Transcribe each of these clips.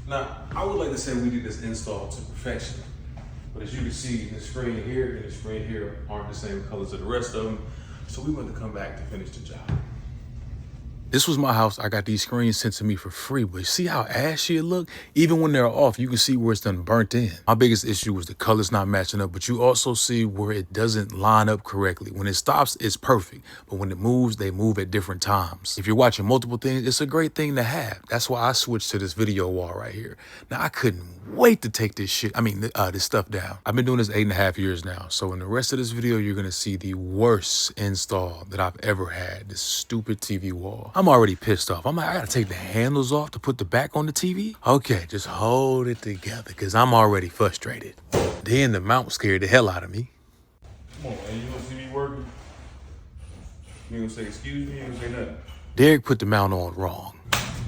Now, I would like to say we did this install to perfection, but as you can see, the screen here and the screen here aren't the same colors as the rest of them, so we want to come back to finish the job. This was my house. I got these screens sent to me for free, but see how ashy it look? Even when they're off, you can see where it's done burnt in. My biggest issue was the colors not matching up, but you also see where it doesn't line up correctly. When it stops, it's perfect, but when it moves, they move at different times. If you're watching multiple things, it's a great thing to have. That's why I switched to this video wall right here. Now, I couldn't wait to take this stuff down. I've been doing this 8.5 years now, so in the rest of this video, you're gonna see the worst install that I've ever had, this stupid TV wall. I'm already pissed off. I'm like, I gotta take the handles off to put the back on the TV? Okay, just hold it together, because I'm already frustrated. Then the mount scared the hell out of me. Come on, man, you gonna see me working? You gonna say excuse me? You gonna say nothing? Derek put the mount on wrong.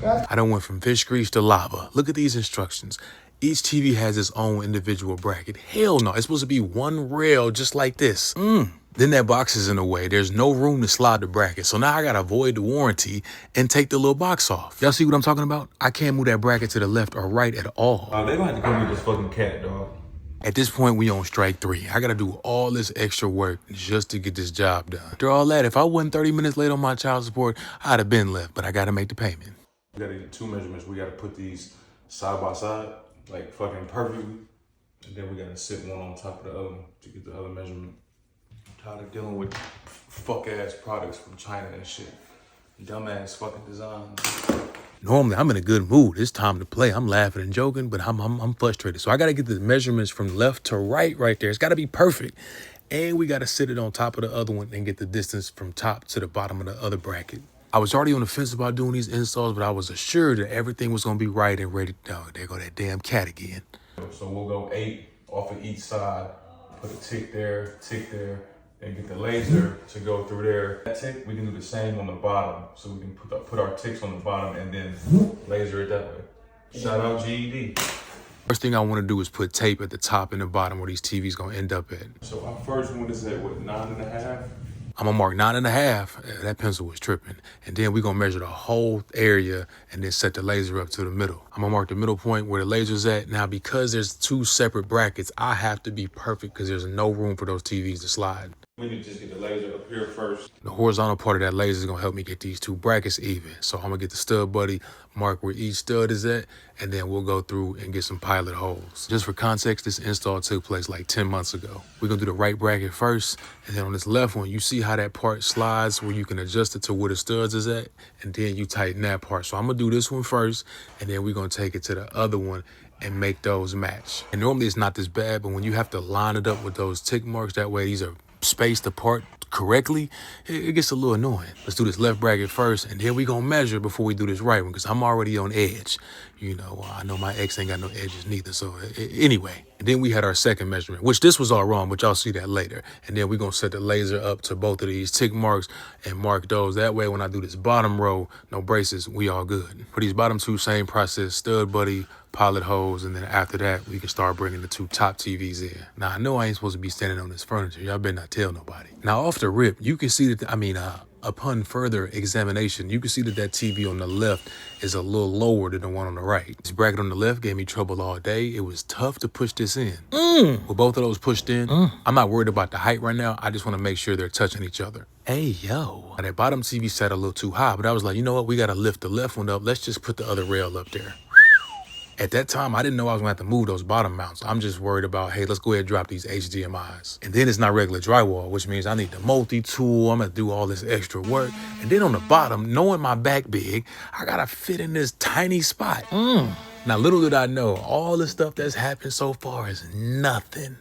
I done went from fish grease to lava. Look at these instructions. Each TV has its own individual bracket. Hell no, it's supposed to be one rail just like this. Then that box is in the way. There's no room to slide the bracket. So now I gotta avoid the warranty and take the little box off. Y'all see what I'm talking about? I can't move that bracket to the left or right at all. They gonna have to come get this fucking cat, dog. At this point, we on strike 3. I gotta do all this extra work just to get this job done. After all that, if I wasn't 30 minutes late on my child support, I'd have been left, but I gotta make the payment. We gotta get 2 measurements. We gotta put these side by side, like fucking perfectly. And then we gotta sit one on top of the other one to get the other measurement. I'm tired of dealing with fuck ass products from China and shit. Dumbass fucking designs. Normally, I'm in a good mood. It's time to play. I'm laughing and joking, but I'm frustrated. So I got to get the measurements from left to right there. It's got to be perfect. And we got to sit it on top of the other one and get the distance from top to the bottom of the other bracket. I was already on the fence about doing these installs, but I was assured that everything was going to be right and ready. Oh, there go that damn cat again. So we'll go 8 off of each side, put a tick there, and get the laser to go through there. That tick, we can do the same on the bottom. So we can put our ticks on the bottom and then laser it that way. Shout out GED. First thing I want to do is put tape at the top and the bottom where these TVs gonna end up at. So our first one is at what, 9.5? I'm gonna mark 9.5. That pencil was tripping. And then we're gonna measure the whole area and then set the laser up to the middle. I'm gonna mark the middle point where the laser's at. Now, because there's 2 separate brackets, I have to be perfect because there's no room for those TVs to slide. We need to just get the laser up here first. The horizontal part of that laser is gonna help me get these 2 brackets even. So I'm gonna get the stud buddy, mark where each stud is at, and then we'll go through and get some pilot holes. Just for context, this install took place like 10 months ago. We're gonna do the right bracket first, and then on this left one, you see how that part slides where you can adjust it to where the studs is at, and then you tighten that part. So I'm gonna do this one first, and then we're gonna take it to the other one and make those match. And normally it's not this bad, but when you have to line it up with those tick marks, that way these are spaced apart correctly, it gets a little annoying. Let's do this left bracket first, and then we gonna measure before we do this right one, because I'm already on edge. You know, I know my ex ain't got no edges neither, so anyway. And then we had our second measurement, which this was all wrong, but y'all see that later. And then we gonna set the laser up to both of these tick marks and mark those. That way, when I do this bottom row, no braces, we all good. For these bottom 2, same process, stud buddy, pilot holes, and then after that, we can start bringing the 2 top TVs in. Now, I know I ain't supposed to be standing on this furniture. Y'all better not tell nobody. Now, off the rip, you can see that, upon further examination, you can see that TV on the left is a little lower than the one on the right. This bracket on the left gave me trouble all day. It was tough to push this in. With both of those pushed in, I'm not worried about the height right now. I just want to make sure they're touching each other. Hey, yo. Now, that bottom TV sat a little too high, but I was like, you know what? We got to lift the left one up. Let's just put the other rail up there. At that time, I didn't know I was gonna have to move those bottom mounts. I'm just worried about, hey, let's go ahead and drop these HDMIs. And then it's not regular drywall, which means I need the multi-tool. I'm gonna do all this extra work. And then on the bottom, knowing my back big, I gotta fit in this tiny spot. Now, little did I know, all the stuff that's happened so far is nothing.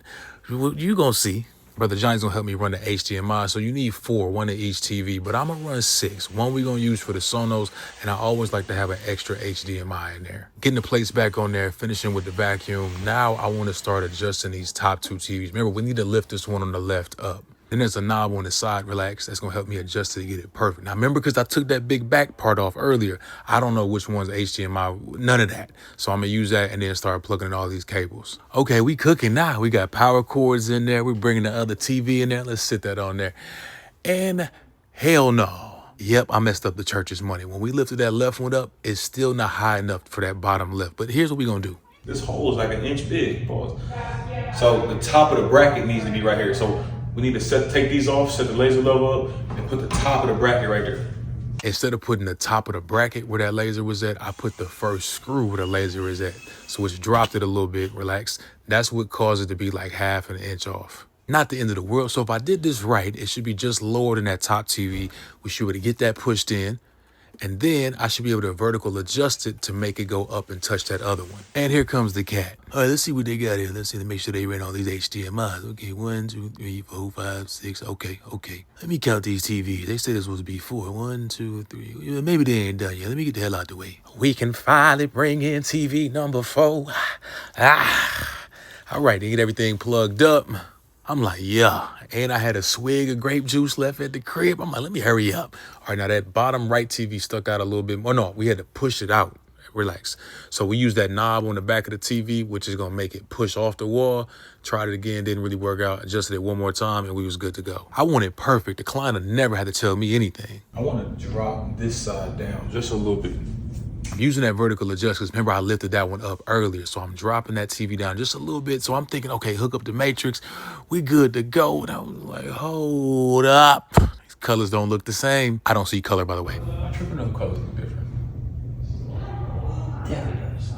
You gonna see. Brother Johnny's gonna help me run the HDMI, so you need 4, 1 in each TV, but I'm gonna run 6. 1 we gonna use for the Sonos, and I always like to have an extra HDMI in there. Getting the plates back on there, finishing with the vacuum. Now I wanna start adjusting these top 2 TVs. Remember, we need to lift this one on the left up. Then there's a knob on the side, relax, that's gonna help me adjust to get it perfect. Now remember, because I took that big back part off earlier, I don't know which one's HDMI, none of that. So I'm gonna use that and then start plugging in all these cables. Okay, we cooking now. We got power cords in there. We're bringing the other TV in there. Let's sit that on there. And hell no. Yep, I messed up the church's money. When we lifted that left one up, it's still not high enough for that bottom left. But here's what we're gonna do. This hole is like an inch big, pause. So the top of the bracket needs to be right here. So we need to take these off, set the laser level up, and put the top of the bracket right there. Instead of putting the top of the bracket where that laser was at, I put the first screw where the laser is at. So it's dropped it a little bit, relax. That's what caused it to be like half an inch off. Not the end of the world. So if I did this right, it should be just lower than that top TV. We should be able to get that pushed in. And then I should be able to vertical adjust it to make it go up and touch that other one. And here comes the cat. All right, let's see what they got here. Let's see to make sure they ran all these HDMIs. Okay, 1, 2, 3, 4, 5, 6. Okay. Let me count these TVs. They said this was to be 4. 1, 2, 3. Maybe they ain't done yet. Let me get the hell out the way. We can finally bring in TV number 4. All right, they get everything plugged up. I'm like, yeah. And I had a swig of grape juice left at the crib. I'm like, let me hurry up. All right, now that bottom right TV stuck out a little bit more. No, we had to push it out. Relax. So we used that knob on the back of the TV, which is going to make it push off the wall. Tried it again, didn't really work out. Adjusted it one more time, and we was good to go. I want it perfect. The client never had to tell me anything. I want to drop this side down just a little bit. I'm using that vertical adjust because remember I lifted that one up earlier. So I'm dropping that TV down just a little bit. So I'm thinking, okay, hook up the matrix. We good to go. And I was like, hold up. These colors don't look the same. I don't see color, by the way. I'm tripping up colors look different. Yeah, it does.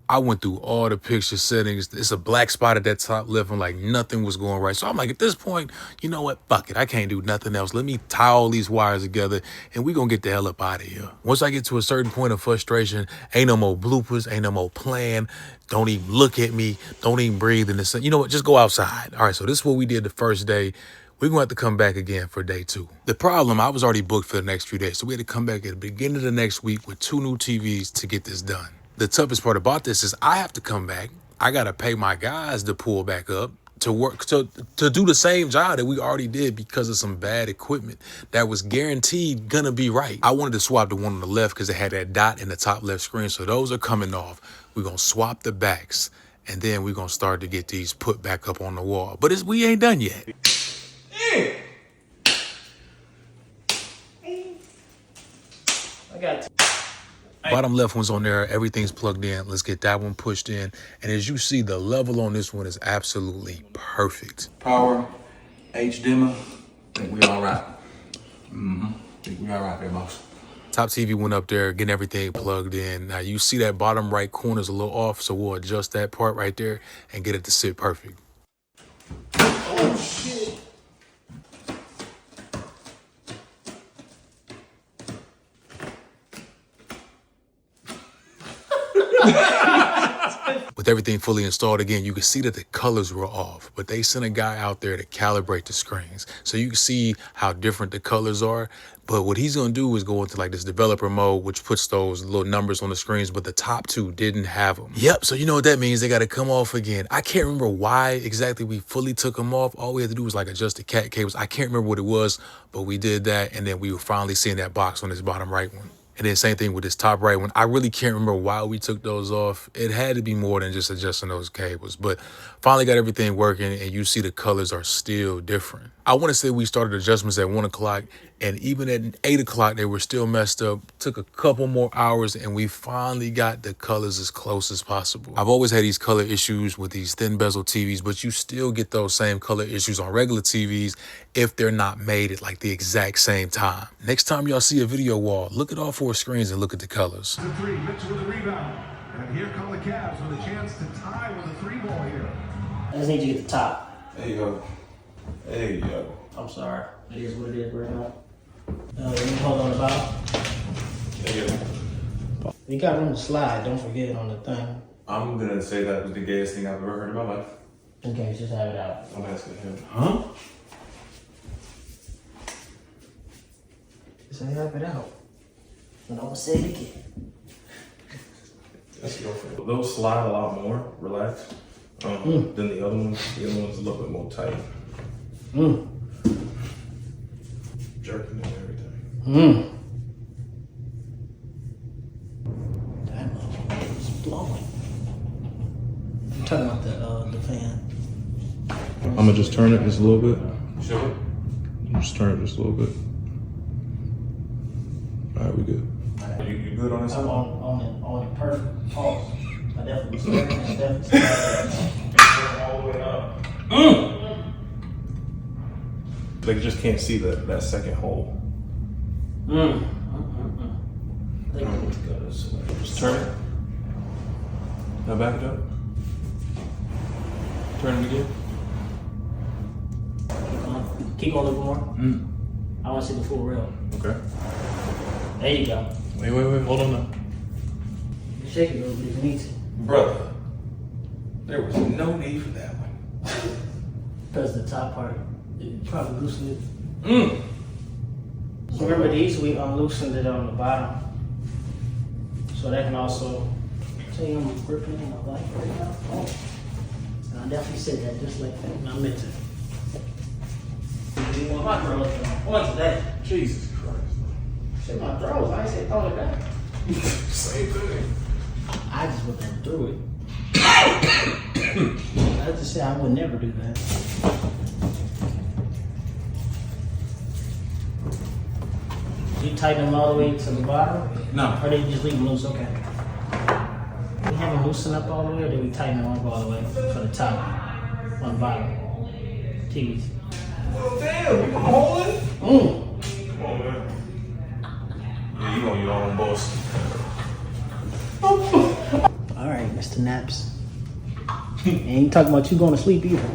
I went through all the picture settings. It's a black spot at that top left. I'm like, nothing was going right. So I'm like, at this point, you know what? Fuck it. I can't do nothing else. Let me tie all these wires together and we gonna get the hell up out of here. Once I get to a certain point of frustration, ain't no more bloopers, ain't no more plan. Don't even look at me. Don't even breathe in the sun. You know what? Just go outside. All right, so this is what we did the first day. We're going to have to come back again for day 2. The problem, I was already booked for the next few days. So we had to come back at the beginning of the next week with 2 new TVs to get this done. The toughest part about this is I have to come back. I got to pay my guys to pull back up to work, to do the same job that we already did because of some bad equipment that was guaranteed going to be right. I wanted to swap the one on the left because it had that dot in the top left screen. So those are coming off. We're going to swap the backs and then we're going to start to get these put back up on the wall. But we ain't done yet. I got Bottom left one's on there. Everything's plugged in. Let's get that one pushed in. And as you see, the level on this one is absolutely perfect. Power, H dimmer. Think we all right. Think we all right there, boss. Top TV went up there, getting everything plugged in. Now you see that bottom right corner is a little off, so we'll adjust that part right there and get it to sit perfect. Oh, shit. With everything fully installed again, you can see that the colors were off, but they sent a guy out there to calibrate the screens. So you can see how different the colors are. But what he's going to do is go into like this developer mode, which puts those little numbers on the screens, but the top 2 didn't have them. Yep. So you know what that means? They got to come off again. I can't remember why exactly we fully took them off. All we had to do was like adjust the cat cables. I can't remember what it was, but we did that. And then we were finally seeing that box on this bottom right one. And then same thing with this top right one. I really can't remember why we took those off. It had to be more than just adjusting those cables. But finally got everything working and you see the colors are still different. I want to say we started adjustments at 1 o'clock and even at 8 o'clock, they were still messed up. Took a couple more hours and we finally got the colors as close as possible. I've always had these color issues with these thin bezel TVs, but you still get those same color issues on regular TVs if they're not made at like the exact same time. Next time y'all see a video wall, look at all 4 screens and look at the colors. 3, Mitchell with a rebound. And here come the Cavs with a chance to tie with a 3-ball here. I just need you to get the top. There you go. There you go. I'm sorry. It is what it is right now. You hold on the bottom. There you go. You got room to slide. Don't forget on the thing. I'm going to say that was the gayest thing I've ever heard in my life. Okay, just have it out. I'm asking him. Huh? Just have it out. And I'm going to say it again. That's your favorite. Those slide a lot more relaxed than the other ones. The other one's a little bit more tight. Jerking and everything. That motherfucker is blowing. I'm talking about the fan. I'm gonna just turn it just a little bit. Sure. Just turn it just a little bit. All right, we good. You good on this? I'm on the perfect pause. I definitely started. I definitely started. All the way up. They just can't see that second hole. I think I need to go this way. Just turn it. Now back it up. Turn it again. Keep on a little more. I want to see the full reel. Okay. There you go. Wait. Hold on now. Shake it a little bit if you need to. Brother, there was no need for that one. Because the top part, it probably loosened it. So remember these, we loosened it on the bottom. So that can also, see I'm gripping it in my life right now. Oh. And I definitely said that just like that, and I meant it. You want my drawers on today? Jesus Christ. Said my drawers, I ain't said throw it back. Same thing. I just went there and threw it. I just said I would never do that. You tighten them all the way to the bottom? No. Or they just leave them loose? Okay. We have them loosen up all the way, or do we tighten them up all the way for the top on the bottom? Tees. Well, damn, you can hold it? Come on, man. Yeah, you on your own, boss. All right, Mr. Naps. Ain't you talking about you going to sleep either.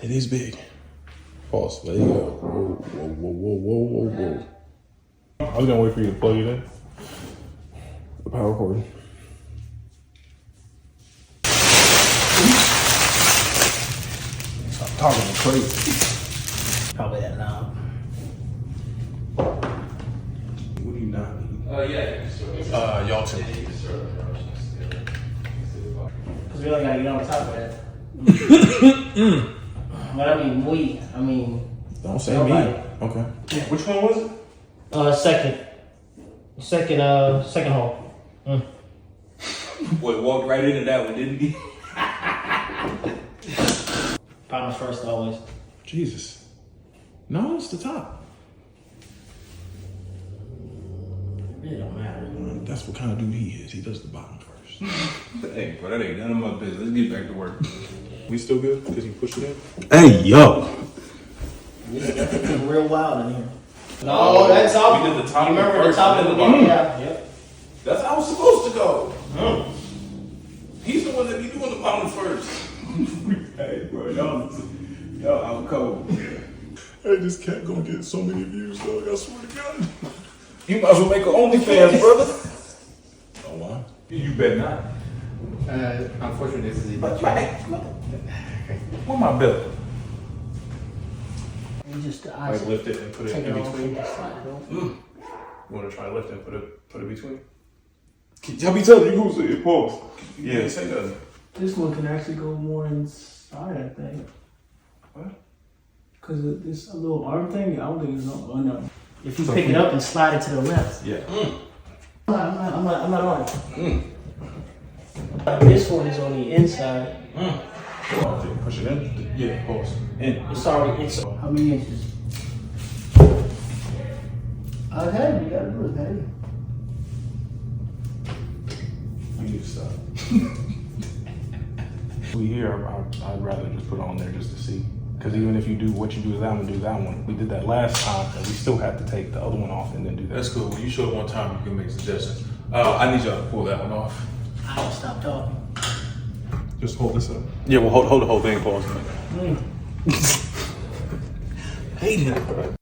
It is big. Pause. There you go. Whoa. I was gonna wait for you to plug it in. The power cord. Stop talking crazy. Probably that knob. What do you not need? Yeah. Y'all too. Because we only got to get on top of that. But I mean, Don't say nobody. me. Okay. Which one was it? Second hole. Boy, walked right into that one, didn't he? Bottom's first always. Jesus. No, it's the top. It really don't matter. That's what kind of dude he is. He does the bottom first. Hey, bro, that ain't none of my business. Let's get back to work. We still good? Because you pushed it in? Hey, yo. It's real wild in here. No, that's all. We did the top You remember first, the top and of then the the bottom. Yeah. Yep. That's how it's supposed to go. He's the one that be doing the bottom first. Hey, bro, y'all out cold. Hey, this cat gonna get so many views, dog. I swear to God. You might as well make an OnlyFans, brother. Oh, wow. You bet not. Unfortunately, this is a But, where my belt? You just Like lift it and put it take in it off between. and just slide it over. You want to try to lift it and put it between? Y'all be telling you who's it. Pause. You didn't say nothing. This one can actually go more inside, I think. What? Because this a little arm thing, I don't think it's no. If you So pick if it you- up and slide it to the left. Yeah. I'm not on it. This one is on the inside. Push it in. Yeah, pause. In. It's how many inches? Okay, you gotta do it, man. You need to stop. We here, I'd rather just put it on there just to see. Because even if you do what you do to that one, do that one. We did that last time, and we still had to take the other one off and then do that. That's cool. When you show it one time, you can make suggestions. I need y'all to pull that one off. I don't stop talking. Just hold this up. Yeah, well, hold the whole thing, pause. Mm. Hate him, bro.